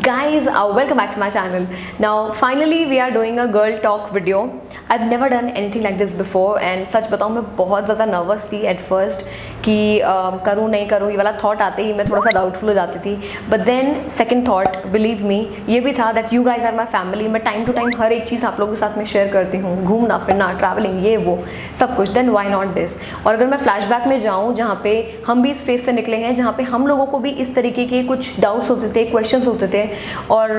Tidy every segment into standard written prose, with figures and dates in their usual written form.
Guys, welcome back to my channel. Now finally we are doing a girl talk video. I've never done anything like this before and सच बताऊँ मैं बहुत ज़्यादा nervous थी at first कि करूँ नहीं करूँ, ये वाला थॉट आते ही मैं थोड़ा सा डाउटफुल हो जाती थी. But then second thought, believe me, ये भी था that you guys are my family. मैं टाइम टू टाइम हर एक चीज़ आप लोगों के साथ में शेयर करती हूँ, घूमना फिरना, ट्रैवलिंग, ये वो सब कुछ. Then why not this? और अगर मैं फ्लैशबैक में जाऊँ जहाँ पे हम भी इस फेस से निकले हैं, जहाँ पे हम लोगों को भी इस तरीके के कुछ डाउट्स होते थे, क्वेश्चंस होते थे और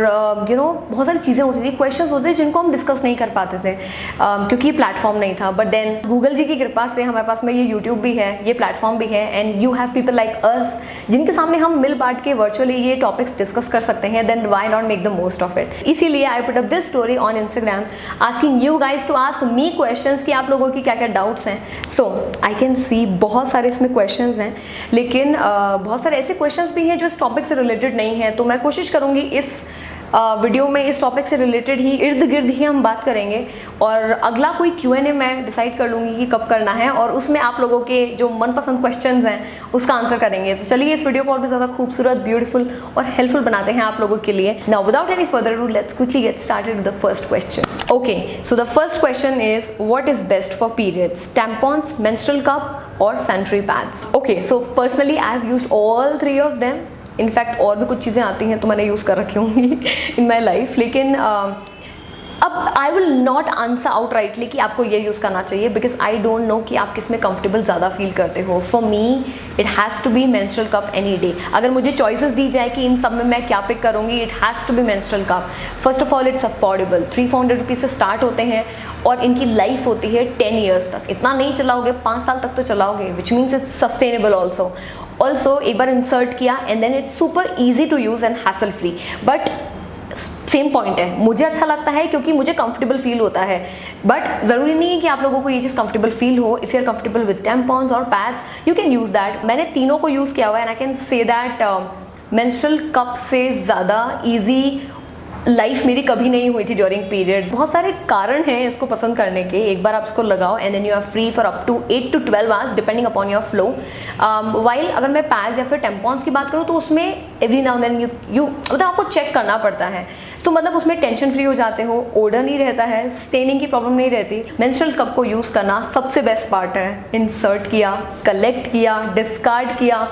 बहुत सारी चीज़ें होती थी, क्वेश्चंस होते थे जिनको हम डिस्कस नहीं कर पाते थे क्योंकि ये प्लेटफॉर्म नहीं था. बट देन गूगल जी की कृपा से हमारे पास में ये यूट्यूब भी है, ये प्लेटफॉर्म भी है and you have people like us जिनके सामने हम मिल बांट के वर्चुअली ये टॉपिक्स डिस्कस कर सकते हैं. Then why not make the most of it. इसीलिए I put up this story on Instagram asking you guys to ask me questions कि आप लोगों की क्या क्या डाउट्स हैं. सो आई कैन सी बहुत सारे इसमें क्वेश्चंस हैं, लेकिन बहुत सारे ऐसे क्वेश्चंस भी हैं जो इस टॉपिक से रिलेटेड नहीं है. तो मैं कोशिश करूँगी इस वीडियो में इस टॉपिक से रिलेटेड ही इर्द गिर्द ही हम बात करेंगे और अगला कोई Q&A मैं डिसाइड कर लूँगी कि कब करना है और उसमें आप लोगों के जो मनपसंद क्वेश्चंस हैं उसका आंसर करेंगे. तो चलिए इस वीडियो को और भी ज़्यादा खूबसूरत, ब्यूटीफुल और हेल्पफुल बनाते हैं आप लोगों के लिए. Now without any further do let's quickly get started with the first question. Okay, so the first question is what is best for periods, tampons, menstrual cup और sanitary pads. Okay, so personally I have used all three of them. In fact और भी कुछ चीज़ें आती हैं तो मैंने use कर रखी होंगी इन माई लाइफ. लेकिन अब I will not answer out rightly कि आपको ये यूज़ करना चाहिए बिकॉज आई डोंट नो कि आप किस में कंफर्टेबल ज़्यादा फील करते हो. For me it has to be menstrual cup any day. अगर मुझे चॉइसेस दी जाए कि इन सब में मैं क्या पिक करूँगी, it has to be menstrual cup. First of all it's affordable, 300-400 rupees से स्टार्ट होते हैं और इनकी लाइफ होती है 10 ईयर्स तक. इतना नहीं चलाओगे, 5 साल तक तो चलाओगे, which means it's sustainable also एक बार इंसर्ट किया and then it's super easy to use and hassle free. But same point है, मुझे अच्छा लगता है क्योंकि मुझे कंफर्टेबल फील होता है. बट ज़रूरी नहीं है कि आप लोगों को ये चीज़ कंफर्टेबल फील हो. If you are comfortable with tampons और pads you can use that. मैंने तीनों को यूज़ किया हुआ है and I can say that menstrual cup से ज़्यादा ईजी लाइफ मेरी कभी नहीं हुई थी ड्यूरिंग पीरियड्स. बहुत सारे कारण हैं इसको पसंद करने के. एक बार आप इसको लगाओ and then you are free for up to 8 to 12 hours depending upon your flow. While अगर मैं पैड्स या फिर टेम्पॉन्स की बात करूँ तो उसमें एवरी नाउ देन यू मतलब आपको चेक करना पड़ता है. तो मतलब उसमें टेंशन फ्री हो जाते हो, ओडर नहीं रहता है, स्टेनिंग की प्रॉब्लम नहीं रहती. मेंस्ट्रुअल कप को यूज़ करना सबसे बेस्ट पार्ट है. इंसर्ट किया, कलेक्ट किया, डिस्कार्ड किया,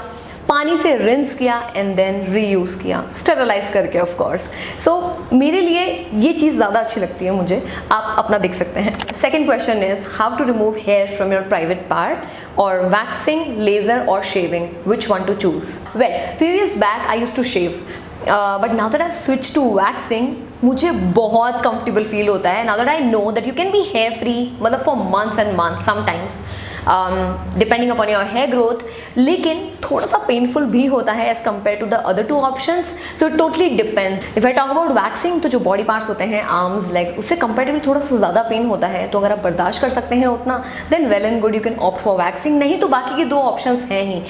पानी से रिंस किया एंड देन रीयूज़ किया, स्टेरलाइज करके ऑफ कोर्स. सो मेरे लिए ये चीज़ ज़्यादा अच्छी लगती है मुझे. आप अपना देख सकते हैं. Second question is how to remove hair from your private part और वैक्सिंग, लेजर और shaving, which one to choose. Well few years back I use to shave but now that I have switch to waxing मुझे बहुत comfortable feel होता है. Now that I know that you can be hair free मतलब for months and months sometimes depending upon your hair growth. लेकिन थोड़ा सा painful भी होता है as compared to the other two options. So it totally depends. If I talk about waxing तो जो body parts होते हैं, आर्म्स, लेग, उससे कंपेरेटिवली थोड़ा सा ज़्यादा पेन होता है. तो अगर आप बर्दाश्त कर सकते हैं उतना then well and good, you can opt for waxing. नहीं तो बाकी के दो ऑप्शंस हैं ही.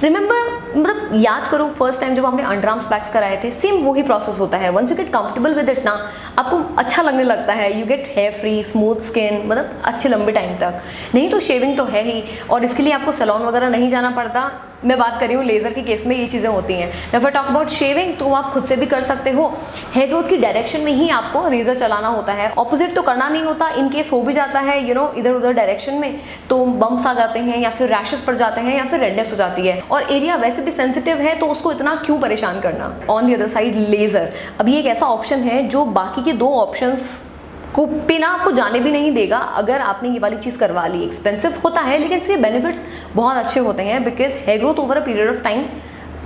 रिमेंबर मतलब याद करो फर्स्ट टाइम जब आपने अंडर आर्म्स वैक्स कराए थे, सेम वही प्रोसेस होता है. Once you get comfortable with it ना, आपको अच्छा लगने लगता है. You get hair free, smooth skin, मतलब अच्छे लंबे टाइम तक. नहीं तो शेविंग तो है ही और इसके लिए आपको सैलून वगैरह नहीं जाना पड़ता. मैं बात कर रही हूँ लेज़र के केस में ये चीज़ें होती हैं. If I talk about shaving तो आप खुद से भी कर सकते हो. हेयर ग्रोथ की डायरेक्शन में ही आपको रेजर चलाना होता है, ऑपोजिट तो करना नहीं होता. इन केस हो भी जाता है इधर उधर डायरेक्शन में तो बम्प्स आ जाते हैं या फिर रैशेस पड़ जाते हैं या फिर रेडनेस हो जाती है और एरिया वैसे भी सेंसिटिव है तो उसको इतना क्यों परेशान करना. On the other side laser अभी एक ऐसा ऑप्शन है जो बाकी के दो ऑप्शंस को बिना आपको जाने भी नहीं देगा अगर आपने ये वाली चीज़ करवा ली. एक्सपेंसिव होता है लेकिन इसके बेनिफिट्स बहुत अच्छे होते हैं because hair growth over a period of time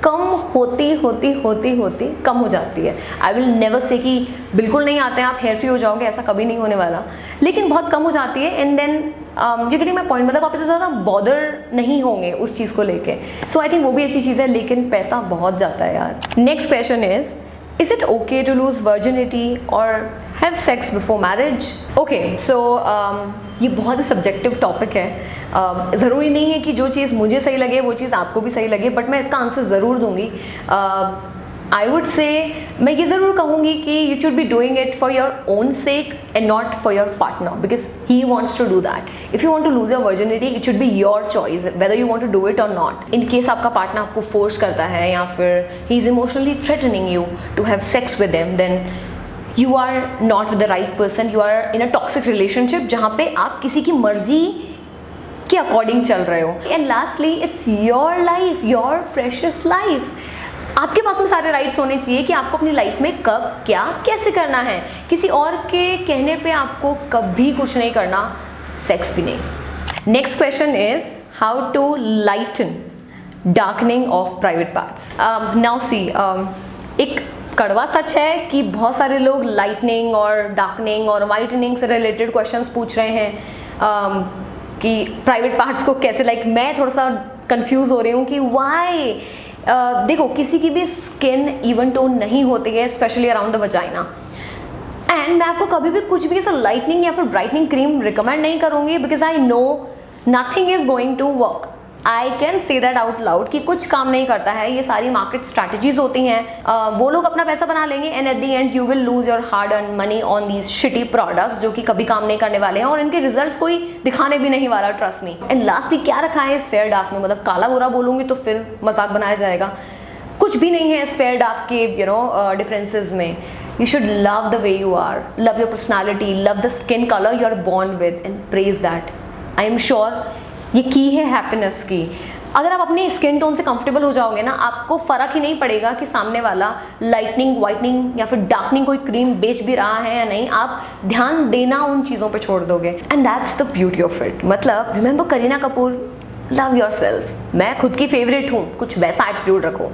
कम होती कम हो जाती है. आई विल नेवर से कि बिल्कुल नहीं आते हैं, आप हेयर फ्री हो जाओगे, ऐसा कभी नहीं होने वाला, लेकिन बहुत कम हो जाती है. And then you getting my point, मतलब आप इससे ज़्यादा बॉदर नहीं होंगे उस चीज़ को लेके. सो आई थिंक वो भी अच्छी चीज़ है लेकिन पैसा बहुत जाता है यार. Next question is it okay to lose virginity or have sex before marriage? Okay, so ये बहुत ही सब्जेक्टिव टॉपिक है. ज़रूरी नहीं है कि जो चीज़ मुझे सही लगे वो चीज़ आपको भी सही लगे, बट मैं इसका आंसर ज़रूर दूंगी. आई वुड से मैं ये ज़रूर कहूँगी कि you should be doing it for your own sake and not for your partner, because he wants to do that. If you want to lose your virginity, it should be your choice whether you want to do it और not. In case आपका partner आपको force करता है या फिर he is emotionally threatening you to have sex with him, then you are not with the right person. You are in a toxic relationship जहाँ पे आप किसी की मर्जी के अकॉर्डिंग चल रहे हो. And lastly, it's your life, your precious life. आपके पास में सारे राइट्स होने चाहिए कि आपको अपनी लाइफ में कब क्या कैसे करना है. किसी और के कहने पे आपको कभी कुछ नहीं करना, सेक्स भी नहीं. Next question is how to lighten darkening of private parts. Now see, एक कड़वा सच है कि बहुत सारे लोग लाइटनिंग और डार्कनिंग और वाइटनिंग से रिलेटेड क्वेश्चंस पूछ रहे हैं कि प्राइवेट पार्ट्स को कैसे, मैं थोड़ा सा कंफ्यूज हो रही हूँ कि वाई. देखो, किसी की भी स्किन इवन टोन नहीं होती है, specially around the vagina. And मैं आपको कभी भी कुछ भी ऐसा लाइटनिंग या फिर ब्राइटनिंग क्रीम रिकमेंड नहीं करूँगी, because I know nothing is going to work. I can say that out loud कि कुछ काम नहीं करता है. ये सारी मार्केट स्ट्रैटेजीज होती हैं. वो लोग अपना पैसा बना लेंगे and at the end you will lose your hard earn money on these shitty products जो कि कभी काम नहीं करने वाले हैं और इनके रिजल्ट्स कोई दिखाने भी नहीं वाला, ट्रस्ट मी. एंड लास्टली, क्या रखा है इस फेयर डार्क में? मतलब काला गोरा बोलूँगी तो फिर मजाक बनाया जाएगा. कुछ भी नहीं है इस फेयर डार्क के डिफरेंसेज में. You should love the way you are, love your personality, love the skin color you are born with and praise that. I am sure ये की है हैप्पीनेस की. अगर आप अपनी स्किन टोन से कंफर्टेबल हो जाओगे ना, आपको फ़र्क ही नहीं पड़ेगा कि सामने वाला लाइटनिंग, वाइटनिंग या फिर डार्कनिंग कोई क्रीम बेच भी रहा है या नहीं. आप ध्यान देना उन चीज़ों पे छोड़ दोगे. And that's the beauty of it. मतलब remember Kareena Kapoor, love yourself. मैं खुद की फेवरेट हूँ, कुछ वैसा एटीट्यूड रखो.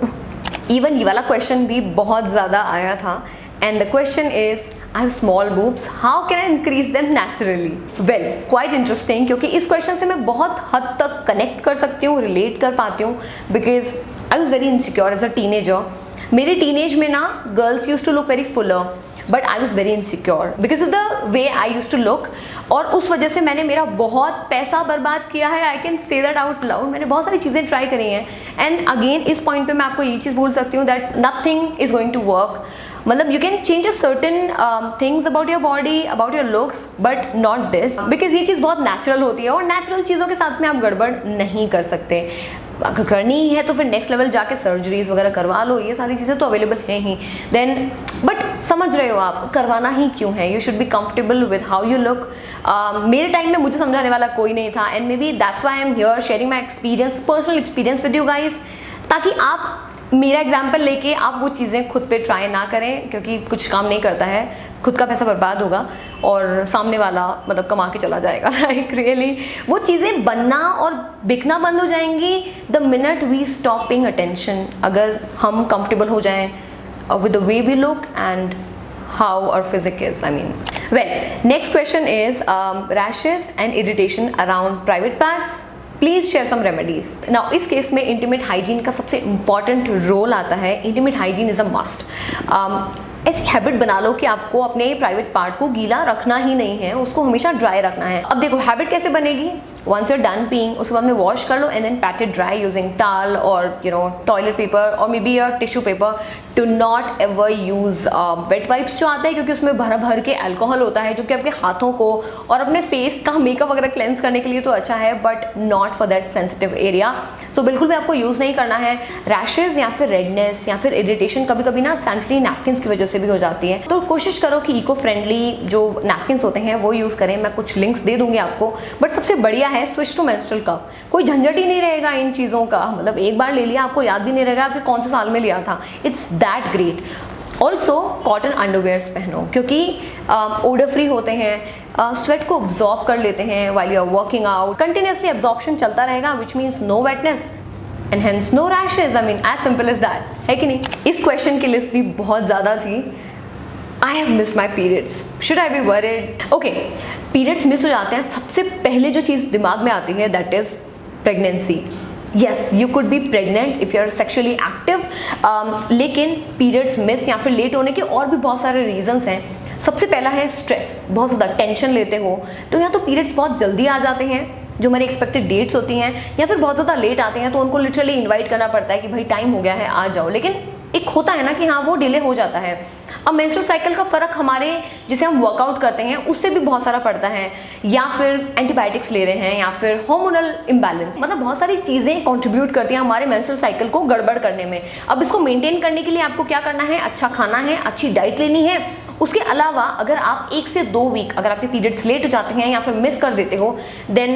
इवन ये वाला क्वेश्चन भी बहुत ज़्यादा आया था. And the question is, I have small boobs, how can I increase them naturally? Well, quite interesting, क्योंकि इस क्वेश्चन से मैं बहुत हद तक कनेक्ट कर सकती हूँ, रिलेट कर पाती हूँ, because I was very insecure as a teenager. मेरे टीनेज में ना girls use to look very fuller, but I was very insecure because of the way I use to look. और उस वजह से मैंने मेरा बहुत पैसा बर्बाद किया है. आई can say that out loud. मैंने बहुत सारी चीज़ें ट्राई करी हैं. एंड अगेन इस पॉइंट पे मैं आपको ये चीज़ बोल सकती हूँ that nothing is going to work. मतलब you can change a certain things about your body, about your looks, but not this, because ये चीज़ बहुत नेचुरल होती है और नेचुरल चीज़ों के साथ में आप गड़बड़ नहीं कर सकते. अगर करनी ही है तो फिर नेक्स्ट लेवल जाके सर्जरीज वगैरह करवा लो. ये सारी चीज़ें तो अवेलेबल हैं ही. देन बट समझ रहे हो आप, करवाना ही क्यों है? You should be comfortable with how you look. मेरे टाइम में मुझे समझाने वाला कोई नहीं था. And may be that's why I am here sharing my experience, personal experience with you guys, ताकि आप मेरा एग्जाम्पल लेके आप वो चीज़ें खुद पे ट्राई ना करें, क्योंकि कुछ काम नहीं करता है. खुद का पैसा बर्बाद होगा और सामने वाला मतलब कमा के चला जाएगा. लाइक रियली वो चीज़ें बनना और बिकना बंद हो जाएंगी the minute we stop paying attention. अगर हम कंफर्टेबल हो जाएं with the way we look and how our physique is. I mean, well, next question is rashes and irritation around private parts. Please share some remedies. Now इस case में intimate hygiene का सबसे important role आता है. Intimate hygiene is a must. ऐसी habit बना लो कि आपको अपने प्राइवेट पार्ट को गीला रखना ही नहीं है, उसको हमेशा ड्राई रखना है. अब देखो हैबिट कैसे बनेगी. वंस यूर डन पीइंग, उसके बाद में वॉश कर लो and then pat it dry using towel और टॉयलेट पेपर और maybe your tissue paper. Do not ever use wet wipes जो आता है, क्योंकि उसमें भर भर के अल्कोहल होता है जो कि आपके हाथों को और अपने फेस का मेकअप वगैरह क्लेंस करने के लिए तो अच्छा है, but not for that sensitive area. So बिल्कुल भी आपको यूज़ नहीं करना है. रैशेज या फिर रेडनेस या फिर इरिटेशन कभी कभी ना सैनिटरी नैपकिन्स की वजह से भी हो जाती है. तो कोशिश करो कि इको फ्रेंडली जो नैपकिन्स होते हैं वो यूज़ करें. मैं कुछ लिंक्स दे दूंगी आपको, बट सबसे बढ़िया है स्विच टू मेंस्ट्रुअल कप. कोई झंझट ही नहीं रहेगा इन चीज़ों का. मतलब एक बार ले लिया, आपको याद भी नहीं रहेगा आपके कौन से साल में लिया था. It's that great. Also cotton underwears पहनो, क्योंकि ओडर फ्री होते हैं, स्वेट को ऑब्जॉर्ब कर लेते हैं while you are working out. Continuously absorption चलता रहेगा, which means no wetness and hence no rashes. I mean as simple as that, है कि नहीं. इस क्वेश्चन की लिस्ट भी बहुत ज़्यादा थी. I have miss my periods, should I be worried? Okay, periods miss हो जाते हैं, सबसे पहले जो चीज़ दिमाग में आती है that is pregnancy. Yes, you could be pregnant if you are sexually active, लेकिन पीरियड्स मिस या फिर लेट होने के और भी बहुत सारे रीजंस हैं. सबसे पहला है स्ट्रेस. बहुत ज़्यादा टेंशन लेते हो तो या तो पीरियड्स बहुत जल्दी आ जाते हैं जो हमारी एक्सपेक्टेड डेट्स होती हैं, या फिर बहुत ज़्यादा लेट आते हैं तो उनको लिटरली इन्वाइट करना पड़ता है कि भाई टाइम हो गया है आ जाओ. लेकिन एक होता है ना कि हाँ वो डिले हो जाता है। अब मेंस्ट्रुअल साइकिल का फ़र्क हमारे जिसे हम वर्कआउट करते हैं उससे भी बहुत सारा पड़ता है, या फिर एंटीबायोटिक्स ले रहे हैं, या फिर हार्मोनल इम्बैलेंस, मतलब बहुत सारी चीज़ें कंट्रीब्यूट करती हैं हमारे मेंस्ट्रुअल साइकिल को गड़बड़ करने में। अब इसको मेंटेन करने के लिए आपको क्या करना है, अच्छा खाना है, अच्छी डाइट लेनी है। उसके अलावा अगर आप 1 से 2 वीक अगर आपके पीरियड्स लेट हो जाते हैं या फिर मिस कर देते हो, देन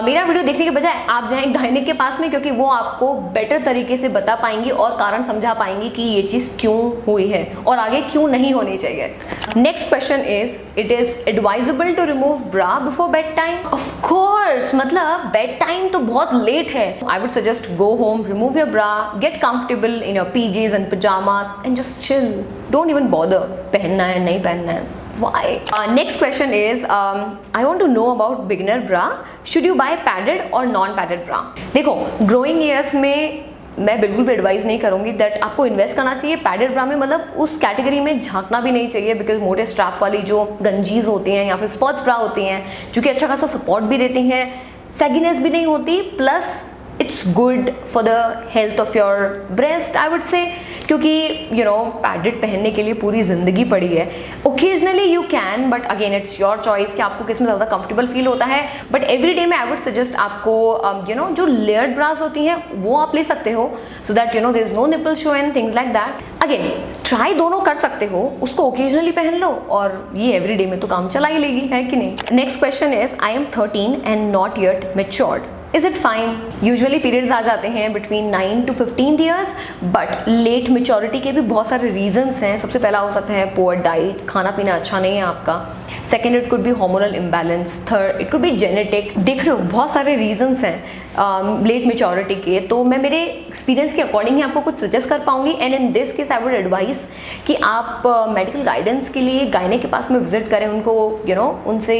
मेरा वीडियो देखने के बजाय आप जाएं गायनिक के पास में, क्योंकि वो आपको बेटर तरीके से बता पाएंगी और कारण समझा पाएंगी कि ये चीज़ क्यों हुई है और आगे क्यों नहीं होनी चाहिए। Next question is, it is advisable to remove bra before bed time? Of course, मतलब बेड टाइम तो बहुत लेट है। I would suggest go home, remove your bra, get comfortable in your PJs and pyjamas and just chill. Don't even bother पहनना है नहीं पहनना है। Why? Next question is, I want to know about beginner bra. Should you buy padded or non-padded bra? देखो, growing years में मैं बिल्कुल भी एडवाइस नहीं करूँगी दैट आपको इन्वेस्ट करना चाहिए पैडेड ब्रा में, मतलब उस कैटेगरी में झांकना भी नहीं चाहिए, बिकॉज मोटे स्ट्रैप वाली जो गंजीज होती हैं या फिर स्पोर्ट्स ब्रा होती हैं जो कि अच्छा खासा सपोर्ट भी देती हैं, सैगिनेस भी नहीं होती, plus it's good for the health of your breast I would say, क्योंकि यू नो पैडेड पहनने के लिए पूरी ज़िंदगी पड़ी है। Occasionally you can, but again it's your choice कि आपको किस में ज़्यादा कंफर्टेबल फील होता है। बट एवरी डे में आई वुड सजेस्ट आपको यू नो जो लेयर्ड ब्रास होती हैं वो आप ले सकते हो, so that you know there is no nipple show and things like that. Again try दोनों कर सकते हो, उसको ओकेजनली पहन लो और ये एवरी डे में तो काम चला ही लेगी, है कि नहीं। Next question is, I am 13 and not yet matured, is it fine? Usually periods आ जाते हैं between 9 to 15 years, but late maturity के भी बहुत सारे रीजंस हैं। सबसे पहला हो सकता है पुअर डाइट, खाना पीना अच्छा नहीं है आपका। Second, it could be hormonal imbalance. Third, it could be genetic. देख रहे हो बहुत सारे रीजंस हैं लेट मेच्योरिटी के, तो मैं मेरे एक्सपीरियंस के अकॉर्डिंग ही आपको कुछ सजेस्ट कर पाऊंगी। And in this case I would advise कि आप मेडिकल गाइडेंस के लिए गायने के पास में विजिट करें, उनको यू नो उनसे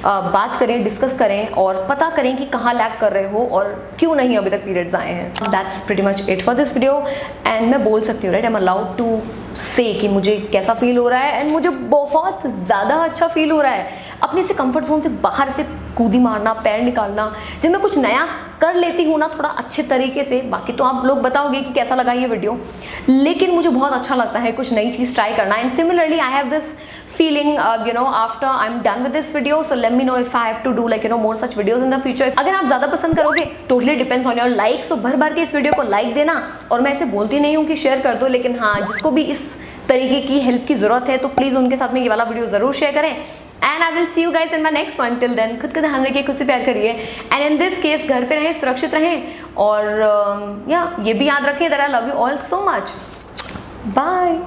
बात करें, डिस्कस करें और पता करें कि कहाँ लैक कर रहे हो और क्यों नहीं अभी तक पीरियड्स आए हैं। That's pretty much it for this video. And मैं बोल सकती हूँ right, I am allowed to say कि मुझे कैसा फील हो रहा है, एंड मुझे बहुत ज़्यादा अच्छा फील हो रहा है। अपने से कंफर्ट जोन से बाहर से कूदी मारना, पैर निकालना, जब मैं कुछ नया कर लेती हूँ ना थोड़ा अच्छे तरीके से, बाकी तो आप लोग बताओगे कि कैसा लगा ये वीडियो, लेकिन मुझे बहुत अच्छा लगता है कुछ नई चीज़ ट्राई करना। And similarly I have this feeling you know after I'm done with this video, so let me know if I have to do like you know more such videos in the future. अगर आप ज़्यादा पसंद करोगे totally depends on your likes, so भर भर के इस video को लाइक देना। और मैं ऐसे बोलती नहीं हूँ कि शेयर कर दो, लेकिन हाँ जिसको भी इस तरीके की हेल्प की ज़रूरत है तो प्लीज़ उनके साथ में ये वाला वीडियो ज़रूर शेयर करें। And I will see you guys in my next one. Till then खुद का ध्यान रखिए, खुद से प्यार करिए, एंड इन दिस केस घर पे रहें, सुरक्षित रहें, और या ये भी याद रखें that I love you all so much. Bye.